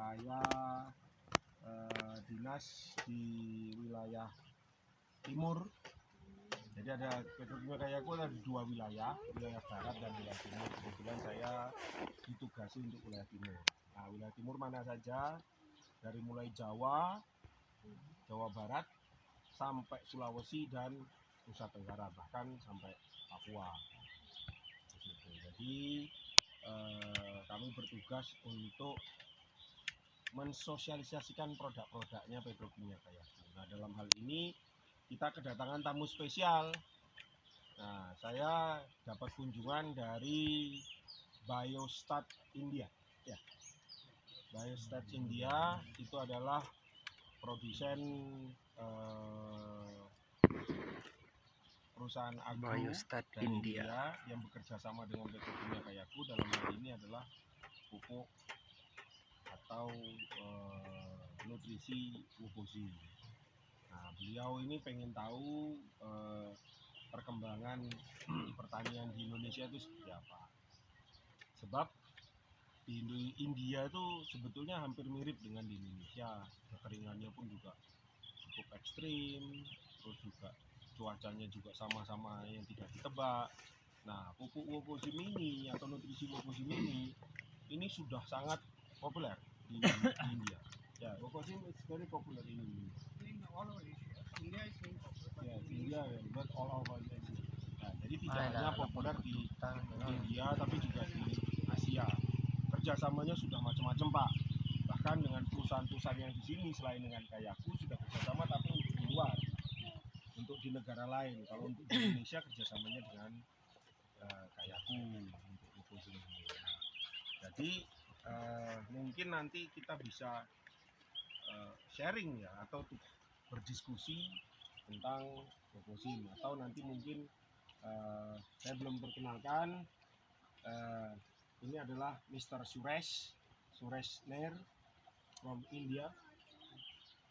Saya dinas di wilayah timur. Jadi ada Petrokimia Kayaku ada dua wilayah barat dan wilayah timur. Kebetulan saya ditugasi untuk wilayah timur. Nah, wilayah timur mana saja? Dari mulai Jawa Barat sampai Sulawesi dan Nusa Tenggara, bahkan sampai Papua. Jadi kami bertugas untuk mensosialisasikan produk-produknya Petrokimia Kayaku. Nah, dalam hal ini kita kedatangan tamu spesial. Nah, saya dapat kunjungan dari Biostat India. Ya. Biostat India itu adalah produsen perusahaan agro Biostat dari India yang bekerja sama dengan Petrokimia Kayaku. Dalam hal ini adalah pupuk atau nutrisi wukosim. Nah, beliau ini pengen tahu perkembangan pertanian di Indonesia itu seperti apa. Sebab di India itu sebetulnya hampir mirip dengan di Indonesia. Kekeringannya pun juga cukup ekstrim, terus juga cuacanya juga sama-sama yang tidak ditebak. Nah, pupuk wukosim ini atau nutrisi wukosim ini sudah sangat populer di India. Ya, wukosim is very popular in India. All over Asia. India is very popular. Ya, India, but all over Asia. Nah, jadi tidak hanya populer di India, tapi juga di Asia. Kerjasamanya sudah macam-macam, Pak. Bahkan dengan perusahaan-perusahaan yang di sini selain dengan Kayaku sudah kerjasama, tapi untuk di luar, untuk di negara lain. Kalau untuk di Indonesia kerjasamanya dengan Kayaku untuk wukosim ini. Nah, jadi mungkin nanti kita bisa sharing ya, atau berdiskusi tentang wukosim, atau nanti mungkin saya belum perkenalkan, ini adalah Mr. Suresh Nair from India.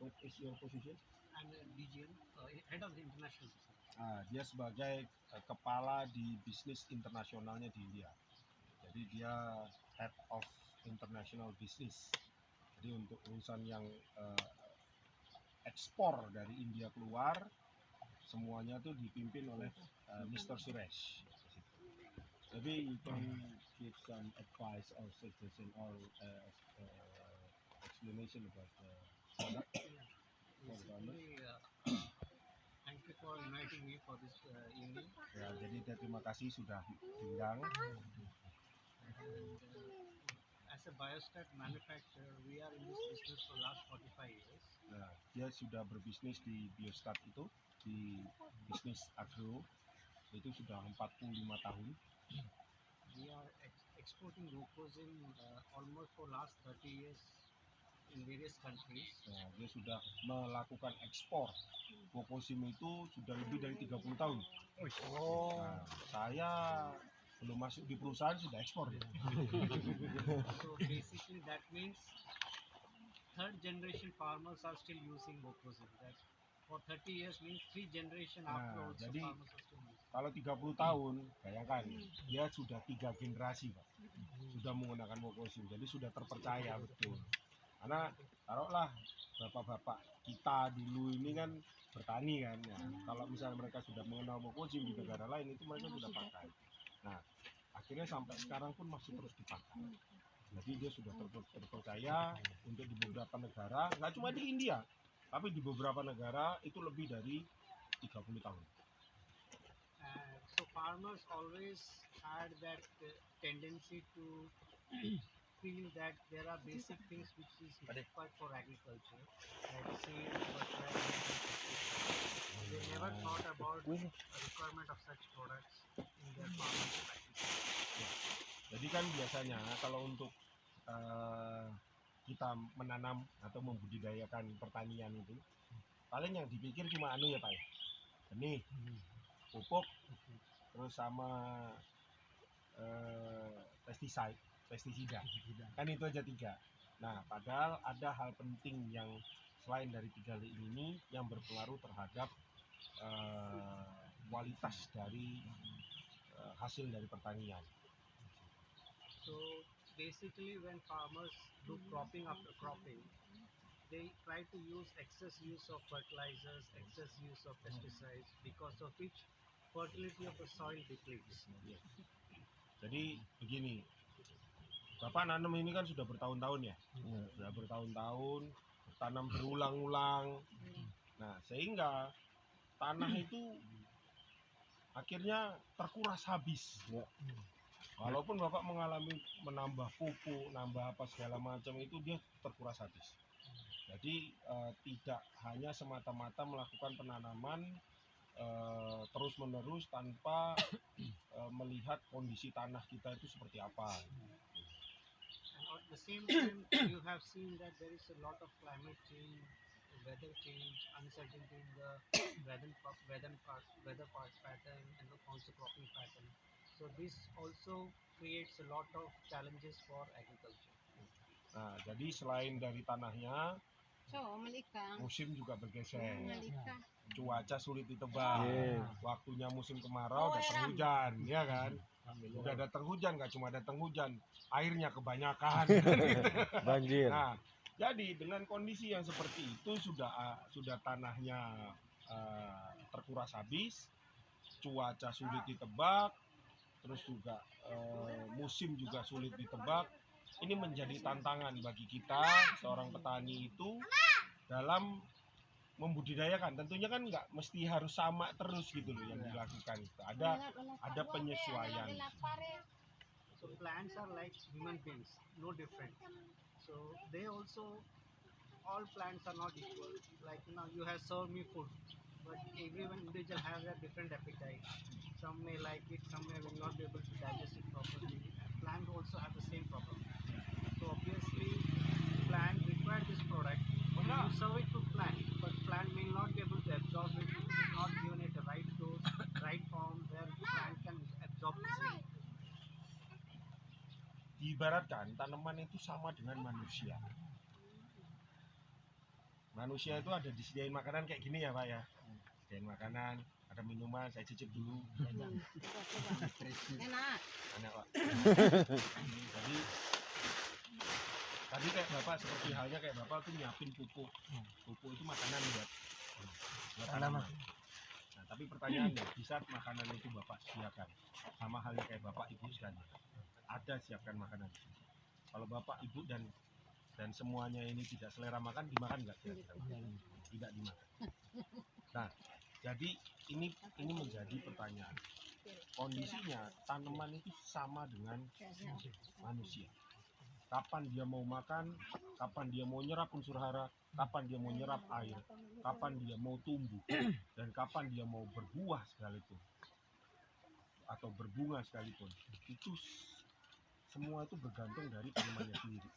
What is your position? I'm a DGM, head of the international business. Dia sebagai kepala di bisnis internasionalnya di India. Jadi dia head of international business. Jadi untuk urusan yang ekspor dari India keluar, semuanya tuh dipimpin oleh Mr. Suresh. Maybe you can give some advice or suggestion or explanation about the product. Basically, thank you for inviting me for this evening. Ya, jadi terima kasih sudah diundang. As a biostat manufacturer, we are in this business for last 45 years. Nah, dia sudah berbisnis di Biostat itu, di bisnis agro itu sudah 45 tahun. We are exporting wukosim almost for last 30 years in various countries. Nah, dia sudah melakukan ekspor wukosim itu sudah lebih dari 30 tahun. Nah, saya belum masuk di perusahaan sudah ekspor ya. So basically that means third generation farmers are still using wukosim. That for 30 years means 3 generation after Nah, also jadi farmers are still using. kalau 30 tahun, bayangkan dia sudah 3 generasi, Pak. Sudah menggunakan wukosim. Jadi sudah terpercaya betul. Karena taruhlah bapak-bapak kita dulu ini kan bertani kan ya. Kalau misalnya mereka sudah mengenal wukosim di negara lain itu mereka sudah pakai. Nah, akhirnya sampai sekarang pun masih terus dipakai. Jadi dia sudah terpercaya untuk di beberapa negara, nggak cuma di India, tapi di beberapa negara itu lebih dari 30 tahun. So farmers always had that tendency to feel that there are basic things which is required for agriculture, like seed, fertilizer, pesticide. They never thought about the requirement of such products in their farming practices. Jadi kan biasanya kalau untuk kita menanam atau membudidayakan pertanian itu, paling yang dipikir cuma anu ya Pak ya, benih, pupuk, terus sama pestisida, kan itu aja 3. Nah, padahal ada hal penting yang selain dari 3 ini yang berpengaruh terhadap kualitas dari hasil dari pertanian. So basically when farmers do cropping after cropping, they try to use excess use of fertilizers, excess use of pesticides, because of which fertility of the soil depletes. Jadi begini, Bapak nanam ini kan sudah bertahun-tahun ya, sudah bertahun-tahun, tanam berulang-ulang. Nah, sehingga tanah itu akhirnya terkuras habis. Walaupun Bapak mengalami menambah pupuk, nambah apa segala macam itu dia terkuras habis. Jadi tidak hanya semata-mata melakukan penanaman terus-menerus tanpa melihat kondisi tanah kita itu seperti apa. And at the same time, you have seen that there is a lot of climate change, weather change, uncertainty in the weather pattern, and also cropping pattern. So this also creates a lot of challenges for agriculture. Nah, jadi selain dari tanahnya, So, malika. musim juga bergeser. Malika. Cuaca sulit ditebak. Waktunya musim kemarau datang hujan, ya kan? Udah datang hujan, nggak cuma datang hujan, airnya kebanyakan. Banjir. Nah, jadi dengan kondisi yang seperti itu sudah tanahnya terkuras habis, cuaca sulit ditebak, terus juga musim juga sulit ditebak. Ini menjadi tantangan bagi kita seorang petani itu dalam membudidayakan. Tentunya kan nggak mesti harus sama terus gitu loh yang dilakukan. Ada penyesuaian. So plants are like human beings, no different. So they also, all plants are not equal. Like now you have served me food, but everyone individual has a different appetite. Some may like it, some may will not be able to digest it properly. Plants also have the same problem. So obviously, plant require this product. You serve it to plant, but plant may not be able to absorb it. It is not given it the right dose, right form where plant can absorb easily. Diibaratkan tanaman itu sama dengan manusia. Manusia itu ada disediain makanan kayak gini ya Pak ya. Disediain makanan, ada minuman, saya cicip dulu. Enak. Enak Pak. Jadi tadi kayak Bapak seperti halnya kayak Bapak tuh nyiapin pupuk. Pupuk itu makanan buat tanaman. Nah, tapi pertanyaannya, di saat makanan itu Bapak sediakan, sama halnya kayak Bapak Ibu sekalian, ada siapkan makanan. Kalau Bapak Ibu dan semuanya ini tidak selera makan, dimakan nggak kira-kira? Tidak dimakan. Nah, jadi ini menjadi pertanyaan. Kondisinya tanaman itu sama dengan manusia. Kapan dia mau makan, kapan dia mau nyerap unsur hara, kapan dia mau nyerap air, kapan dia mau tumbuh, dan kapan dia mau berbuah sekalipun atau berbunga sekalipun, itu semua itu bergantung dari tanamannya sendiri.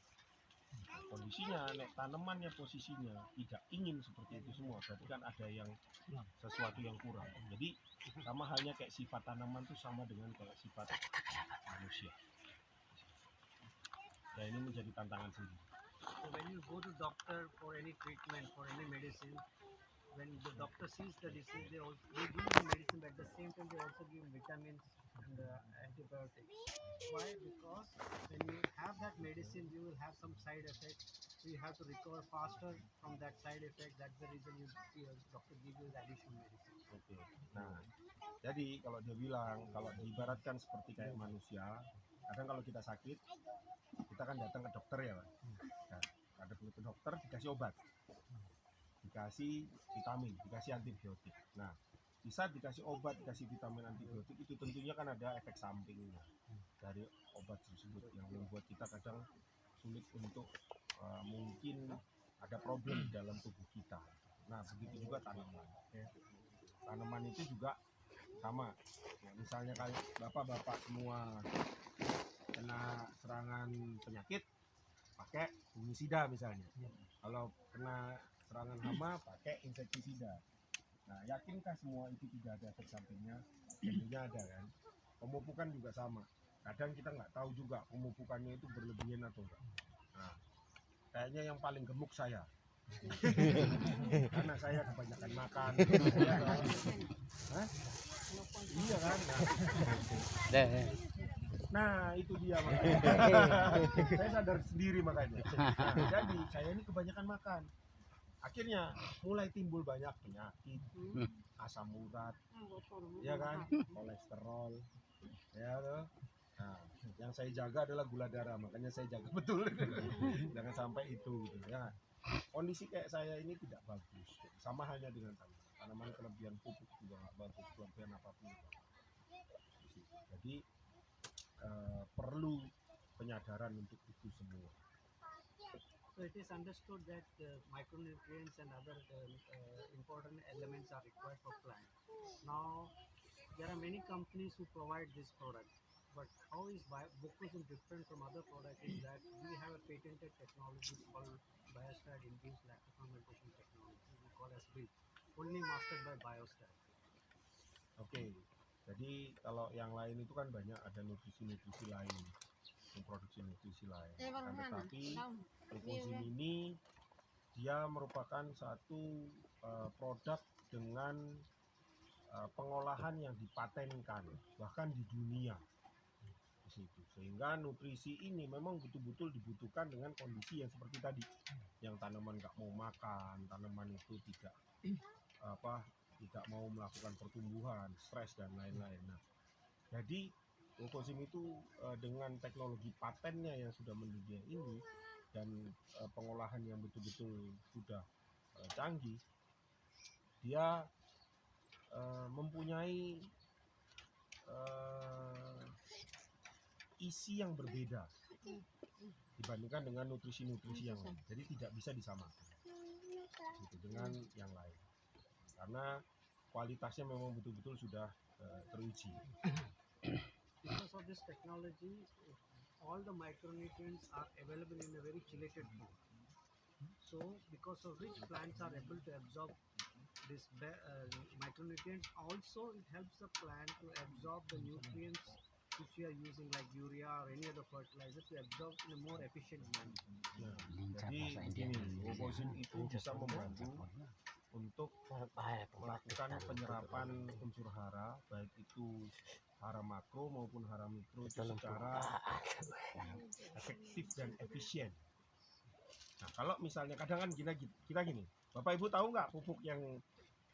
Kondisinya, nek tanamannya posisinya tidak ingin seperti itu semua, berarti kan ada yang sesuatu yang kurang. Jadi sama halnya kayak sifat tanaman itu sama dengan kayak sifat manusia. Nah, ini menjadi tantangan sendiri. So when you go to doctor for any treatment, for any medicine, when the doctor sees the disease, they give the medicine, but at the same time they also give vitamins and antibiotics. Why? Because when you have that medicine, you will have some side effects. So you have to recover faster from that side effect. That's the reason your doctor give you the additional medicine. Oke. Nah, jadi kalau dia bilang, kalau diibaratkan seperti kayak manusia, kadang kalau kita sakit, kita kan datang ke dokter ya Pak. Nah, ada ke dokter dikasih obat, dikasih vitamin, dikasih antibiotik. Nah, di saat dikasih obat, dikasih vitamin, antibiotik, itu tentunya kan ada efek sampingnya dari obat tersebut yang membuat kita kadang sulit untuk mungkin ada problem di dalam tubuh kita. Nah, begitu juga tanaman. Tanaman itu juga sama. Nah, misalnya kayak bapak-bapak semua kena serangan penyakit, pakai fungisida misalnya. Kalau kena serangan hama, pakai insektisida. Nah, yakinkah semua itu tidak ada efek sampingnya? Tentunya ada kan. Pemupukan juga sama. Kadang kita nggak tahu juga pemupukannya itu berlebihan atau enggak. Nah, kayaknya yang paling gemuk saya. Karena saya kebanyakan makan. Hah? Iya kan? Nah. Nah, itu dia makanya. Saya sadar sendiri makanya. Nah, jadi saya ini kebanyakan makan. Akhirnya mulai timbul banyak penyakit, asam urat, ya kan, kolesterol, ya toh. Nah, yang saya jaga adalah gula darah, makanya saya jaga betul. Jangan sampai itu gitu ya. Kondisi kayak saya ini tidak bagus. Sama halnya dengan tanaman. Tanaman kelebihan pupuk juga nggak bagus, kelebihan apapun juga nggak bagus. Jadi perlu penyadaran untuk itu semua. So it is understood that micronutrients and other important elements are required for plants. Now, there are many companies who provide this product. But how is Bokusin different from other products is that we have a patented technology called Biostat induced lactic fermentation technology, we call as BIT, only mastered by Biostat. Oke, jadi kalau yang lain itu kan banyak ada nutrisi-nutrisi lain, memproduksi nutrisi lain. Akan tetapi Glucosim ini dia merupakan satu produk dengan pengolahan yang dipatenkan bahkan di dunia di situ. Sehingga nutrisi ini memang betul-betul dibutuhkan dengan kondisi yang seperti tadi, yang tanaman nggak mau makan, tanaman itu tidak tidak mau melakukan pertumbuhan, stres dan lain-lain. Nah, jadi Glucosim itu dengan teknologi patennya yang sudah mendunia ini dan pengolahan yang betul-betul sudah canggih, dia mempunyai isi yang berbeda dibandingkan dengan nutrisi-nutrisi yang lain. Jadi tidak bisa disamakan gitu, dengan yang lain karena kualitasnya memang betul-betul sudah teruji. Because of this technology, all the micronutrients are available in a very chelated form. So, because of which plants are able to absorb this micronutrients, also it helps the plant to absorb the nutrients which we are using like urea or any other fertilizer to absorb in a more efficient manner. Nah, jadi begini, Glucosim itu bisa membantu untuk melakukan penyerapan unsur hara, baik itu hara makro maupun hara mikro itu secara efektif dan efisien. Nah, kalau misalnya kadang kan kita gini, Bapak Ibu tahu nggak pupuk yang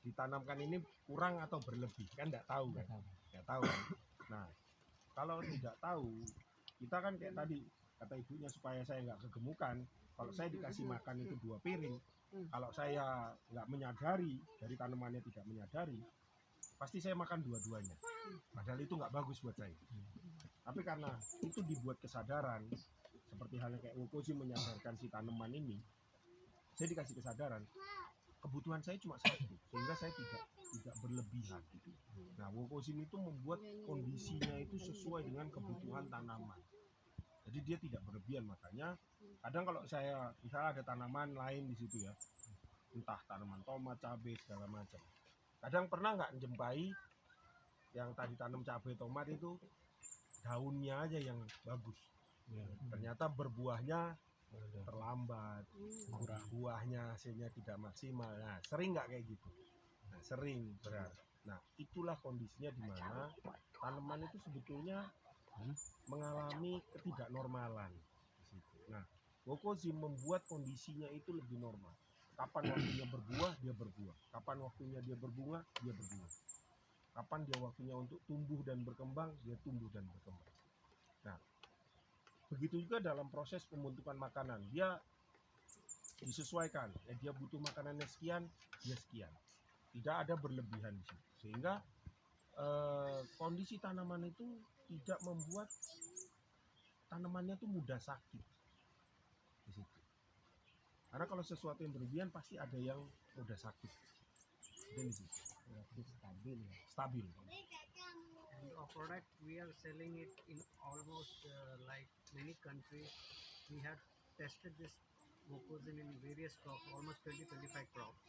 ditanamkan ini kurang atau berlebih? Kan nggak tahu kan? Nggak tahu. Nah, kalau tidak tahu, kita kan kayak tadi kata ibunya supaya saya nggak kegemukan. Kalau saya dikasih makan itu 2 piring, kalau saya nggak menyadari, dari tanamannya tidak menyadari, pasti saya makan dua-duanya. Padahal itu nggak bagus buat saya. Tapi karena itu dibuat kesadaran, seperti halnya kayak Glucosim menyadarkan si tanaman ini, saya dikasih kesadaran, kebutuhan saya cuma satu, sehingga saya tidak berlebihan. Nah, Glucosim itu membuat kondisinya itu sesuai dengan kebutuhan tanaman. Jadi dia tidak berlebihan, makanya kadang kalau saya misalnya ada tanaman lain di situ ya, entah tanaman tomat, cabai segala macam. Kadang pernah nggak jempai yang tadi tanam cabai tomat itu daunnya aja yang bagus. Ternyata berbuahnya terlambat, buahnya hasilnya tidak maksimal. Nah, sering nggak kayak gitu? Nah, sering berarti. Nah, itulah kondisinya di mana tanaman itu sebetulnya mengalami ketidaknormalan di situ. Nah, Glucosim membuat kondisinya itu lebih normal. Kapan waktunya berbuah, dia berbuah. Kapan waktunya dia berbunga, dia berbunga. Kapan dia waktunya untuk tumbuh dan berkembang, dia tumbuh dan berkembang. Nah, begitu juga dalam proses pembentukan makanan, dia disesuaikan. Dia butuh makanannya sekian, dia sekian. Tidak ada berlebihan di situ. Sehingga kondisi tanaman itu tidak membuat tanamannya itu mudah sakit di situ. Karena kalau sesuatu yang berlebihan pasti ada yang mudah sakit. Dan di situ stabil. And our product, we are selling it in almost like many countries. We have tested this Glucosim in various crops, almost 20-25 crops.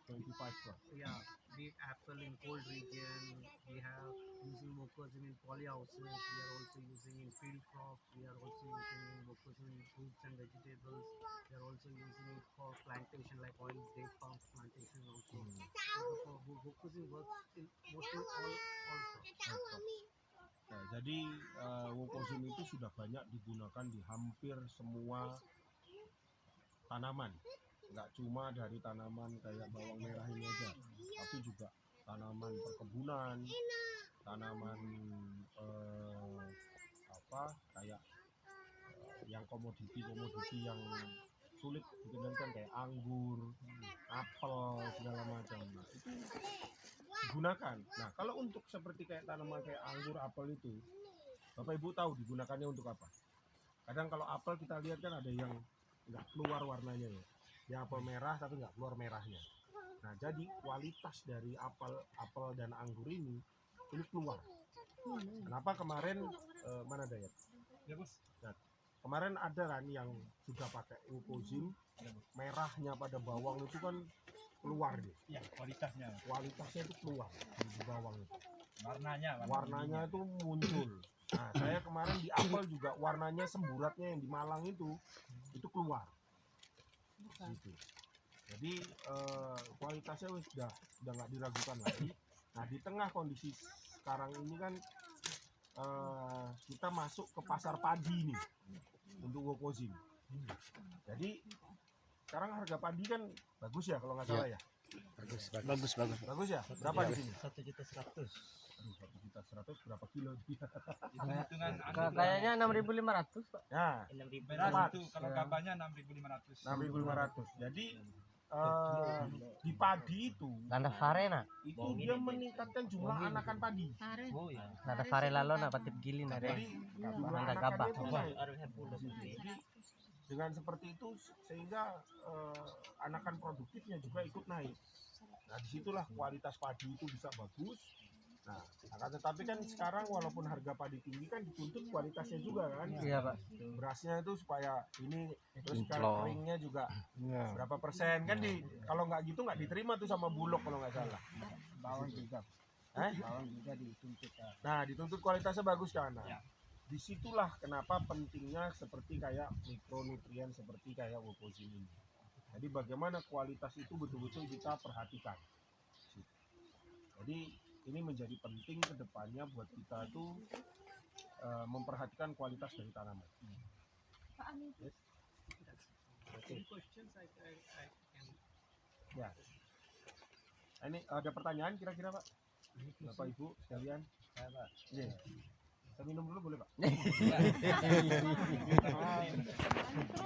25 crops. Yeah, be it apple in cold region, we have using Glucosim in polyhouses, we are also using in field crops, we are also using Glucosim in fruits and vegetables, we are also using it for plantation like oil grape palm plantation also. So Glucosim works in mostly all crops. Nah, jadi wukozim itu sudah banyak digunakan di hampir semua tanaman. Nggak cuma dari tanaman kayak bawang merah ini aja, tapi juga tanaman perkebunan, tanaman kayak yang komoditi yang sulit dikendalikan kayak anggur, apel segala macam. Nah, itu digunakan. Nah, kalau untuk seperti kayak tanaman kayak anggur, apel itu, Bapak Ibu tahu digunakannya untuk apa? Kadang kalau apel kita lihat kan ada yang nggak keluar warnanya ya. Dia apel merah tapi nggak keluar merahnya. Nah, jadi kualitas dari apel dan anggur ini keluar. Kenapa kemarin mana Dayat? Ya, Bos. Nah, kemarin ada kan yang sudah pakai wukozim, merahnya pada bawang itu kan keluar deh. Ya, kualitasnya Kualitasnya itu keluar di bawang itu. warnanya Itu muncul. Nah, saya kemarin di apel juga warnanya semburatnya yang di Malang itu keluar. Gitu. Jadi kualitasnya sudah nggak diragukan lagi. Nah, di tengah kondisi sekarang ini kan kita masuk ke pasar padi nih untuk wukozim. Jadi sekarang harga padi kan bagus ya kalau nggak salah ya. Bagus ya. Berapa di sini? 1.100.000. 1.100.000 berapa kilo? hitungan Kayaknya 6.500 Pak. Nah, 6.000. beras itu kalau gabahnya 6.500. 6.500. Jadi di padi itu Nada farena. itu dia meningkatkan jumlah anakan padi. Pare. Oh ya. Nada fare lalona patip gilin ada. Jadi jumlah Nada gabah. anakannya itu naik. Jadi dengan seperti itu sehingga anakan produktifnya juga ikut naik. Nah, disitulah kualitas padi itu bisa bagus. Nah, akan tetapi kan sekarang walaupun harga padi tinggi kan dituntut kualitasnya juga kan. Iya Pak. Berasnya itu supaya ini terus Kinclong. keringnya juga berapa persen kan kalau nggak gitu nggak diterima tuh sama Bulog kalau nggak salah. Bawang juga. Bawang juga dituntut. Nah, dituntut kualitasnya bagus kan. Nah, Ya. disitulah kenapa pentingnya seperti kayak mikronutrien seperti kayak wukozim ini. Jadi bagaimana kualitas itu betul-betul kita perhatikan. Jadi ini menjadi penting ke depannya buat kita tuh memperhatikan kualitas dari tanaman. Yes. Any questions I can. Ya. Ini ada pertanyaan kira-kira Pak? Bapak Ibu sekalian? Iya. Saya minum dulu boleh Pak?